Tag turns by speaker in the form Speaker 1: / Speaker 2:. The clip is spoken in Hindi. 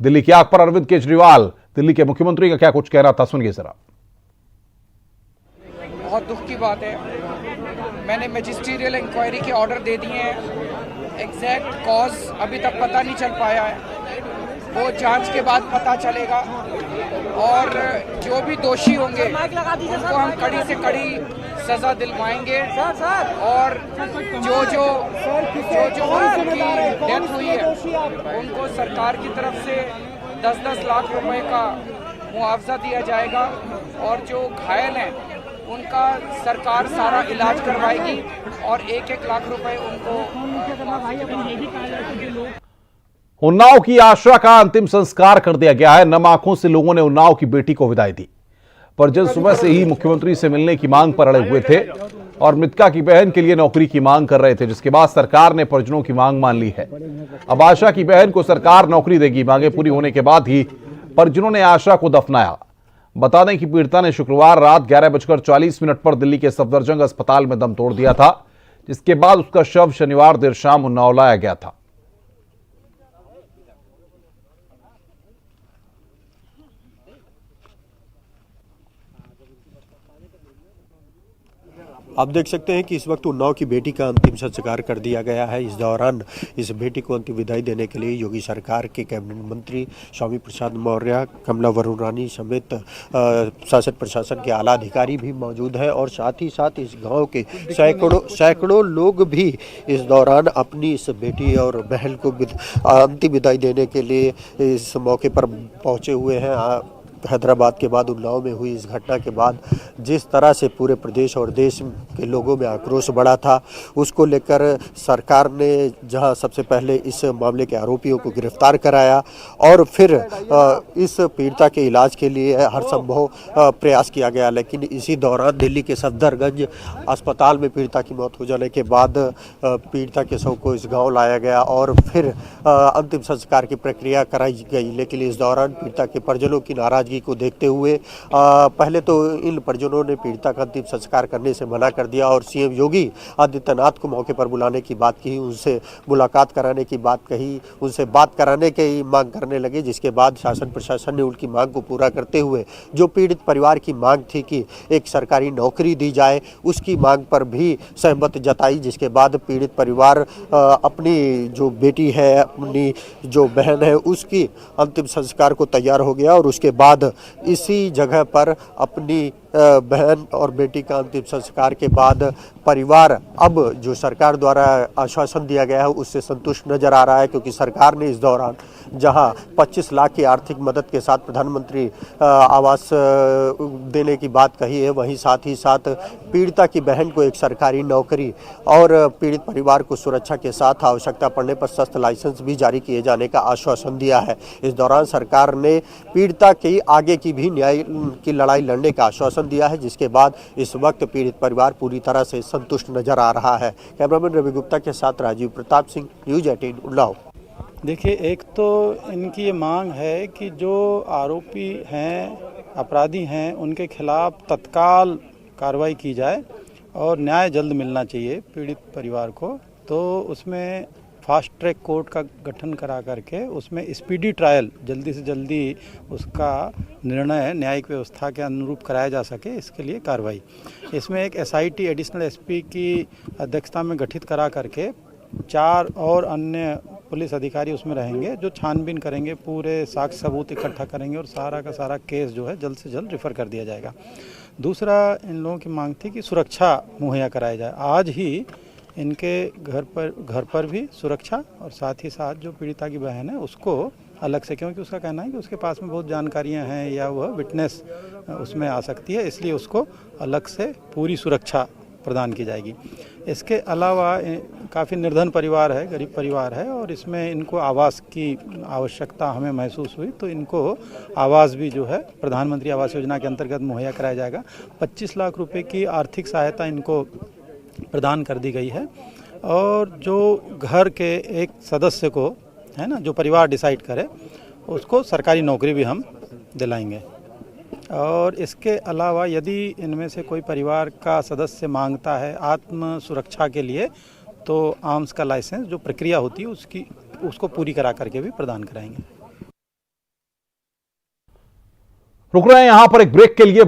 Speaker 1: दिल्ली की आग पर अरविंद केजरीवाल, दिल्ली के मुख्यमंत्री का क्या कुछ कहना था, सुनिए जरा।
Speaker 2: बहुत दुख की बात है, मैंने मैजिस्ट्रियल इंक्वायरी के ऑर्डर दे दिए हैं। एग्जैक्ट कॉज अभी तक पता नहीं चल पाया है, वो जांच के बाद पता चलेगा और जो भी दोषी होंगे उनको हम कड़ी से कड़ी सजा दिलवाएंगे और जो उनकी डेथ हुई है उनको सरकार की तरफ से 10-10 लाख रुपए का मुआवजा दिया जाएगा और जो घायल हैं उनका सरकार सारा इलाज करवाएगी और 1-1 लाख रुपए उनको।
Speaker 1: उन्नाव की आशा का अंतिम संस्कार कर दिया गया है। नम आंखों से लोगों ने उन्नाव की बेटी को विदाई दी। परिजन सुबह से ही मुख्यमंत्री से मिलने की मांग पर अड़े हुए थे और मृतका की बहन के लिए नौकरी की मांग कर रहे थे, जिसके बाद सरकार ने परिजनों की मांग मान ली है। अब आशा की बहन को सरकार नौकरी देगी। मांगे पूरी होने के बाद ही परिजनों ने आशा को दफनाया। बता दें कि पीड़िता ने शुक्रवार रात 11:40 पर दिल्ली के सफदरजंग अस्पताल में दम तोड़ दिया था, जिसके बाद उसका शव शनिवार देर शाम उन्नाव लाया गया था।
Speaker 3: आप देख सकते हैं कि इस वक्त उन्नाव की बेटी का अंतिम संस्कार कर दिया गया है। इस दौरान इस बेटी को अंतिम विदाई देने के लिए योगी सरकार के कैबिनेट मंत्री स्वामी प्रसाद मौर्य, कमला वरुणानी समेत शासन प्रशासन के आला अधिकारी भी मौजूद हैं और साथ ही साथ इस गांव के सैकड़ों लोग भी इस दौरान अपनी इस बेटी और बहन को अंतिम विदाई देने के लिए इस मौके पर पहुंचे हुए हैं। हैदराबाद के बाद उन्नाव में हुई इस घटना के बाद जिस तरह से पूरे प्रदेश और देश के लोगों में आक्रोश बढ़ा था, उसको लेकर सरकार ने जहां सबसे पहले इस मामले के आरोपियों को गिरफ्तार कराया और फिर इस पीड़िता के इलाज के लिए हर संभव प्रयास किया गया। लेकिन इसी दौरान दिल्ली के सफदरगंज अस्पताल में पीड़िता की मौत हो जाने के बाद पीड़िता के शव को इस गाँव लाया गया और फिर अंतिम संस्कार की प्रक्रिया कराई गई। लेकिन इस दौरान पीड़िता के परिजनों की नाराजगी को देखते हुए पहले तो इन परिजनों ने पीड़िता का अंतिम संस्कार करने से मना कर दिया और सीएम योगी आदित्यनाथ को मौके पर बुलाने की बात की, उनसे मुलाकात कराने की बात कही, उनसे बात कराने की मांग करने लगे। जिसके बाद शासन प्रशासन ने उनकी मांग को पूरा करते हुए जो पीड़ित परिवार की मांग थी कि एक सरकारी नौकरी दी जाए, उसकी मांग पर भी सहमति जताई। जिसके बाद पीड़ित परिवार अपनी जो बेटी है, अपनी जो बहन है, उसकी अंतिम संस्कार को तैयार हो गया और उसके बाद इसी जगह पर अपनी बहन और बेटी का अंतिम संस्कार के बाद परिवार अब जो सरकार द्वारा आश्वासन दिया गया है उससे संतुष्ट नजर आ रहा है, क्योंकि सरकार ने इस दौरान जहां 25 लाख की आर्थिक मदद के साथ प्रधानमंत्री आवास देने की बात कही है, वहीं साथ ही साथ पीड़िता की बहन को एक सरकारी नौकरी और पीड़ित परिवार को सुरक्षा के साथ आवश्यकता पड़ने पर सख्त लाइसेंस भी जारी किए जाने का आश्वासन दिया है। इस दौरान सरकार ने पीड़िता की आगे की भी न्याय की लड़ाई लड़ने का आश्वासन दिया है, जिसके बाद इस वक्त पीड़ित परिवार पूरी तरह से संतुष्ट नजर आ रहा है। कैमरामैन रवि गुप्ता के साथ राजीव प्रताप सिंह, न्यूज़ 18 उन्नाव।
Speaker 4: देखिए, एक तो इनकी ये मांग है कि जो आरोपी हैं, अपराधी हैं, उनके खिलाफ तत्काल कार्रवाई की जाए और न्याय जल्द मिलना चाहिए पीड़ित परिवार को। तो उसमें फास्ट ट्रैक कोर्ट का गठन करा करके उसमें स्पीडी ट्रायल जल्दी से जल्दी उसका निर्णय न्यायिक व्यवस्था के अनुरूप कराया जा सके, इसके लिए कार्रवाई। इसमें एक एसआईटी एडिशनल एसपी की अध्यक्षता में गठित करा करके 4 और अन्य पुलिस अधिकारी उसमें रहेंगे जो छानबीन करेंगे, पूरे साक्ष्य सबूत इकट्ठा करेंगे और सारा का सारा केस जो है जल्द से जल्द रिफ़र कर दिया जाएगा। दूसरा, इन लोगों की मांग थी कि सुरक्षा मुहैया कराया जाए। आज ही इनके घर पर भी सुरक्षा और साथ ही साथ जो पीड़िता की बहन है उसको अलग से, क्योंकि उसका कहना है कि उसके पास में बहुत जानकारियां हैं या वह विटनेस उसमें आ सकती है, इसलिए उसको अलग से पूरी सुरक्षा प्रदान की जाएगी। इसके अलावा काफ़ी निर्धन परिवार है, गरीब परिवार है और इसमें इनको आवास की आवश्यकता हमें महसूस हुई, तो इनको आवास भी जो है प्रधानमंत्री आवास योजना के अंतर्गत मुहैया कराया जाएगा। 25 लाख रुपए की आर्थिक सहायता इनको प्रदान कर दी गई है और जो घर के एक सदस्य को है ना, जो परिवार डिसाइड करे, उसको सरकारी नौकरी भी हम दिलाएंगे। और इसके अलावा यदि इनमें से कोई परिवार का सदस्य मांगता है आत्म सुरक्षा के लिए, तो आर्म्स का लाइसेंस जो प्रक्रिया होती है उसको पूरी करा करके भी प्रदान कराएंगे।
Speaker 1: रुक रहे हैं यहां पर एक ब्रेक के लिए।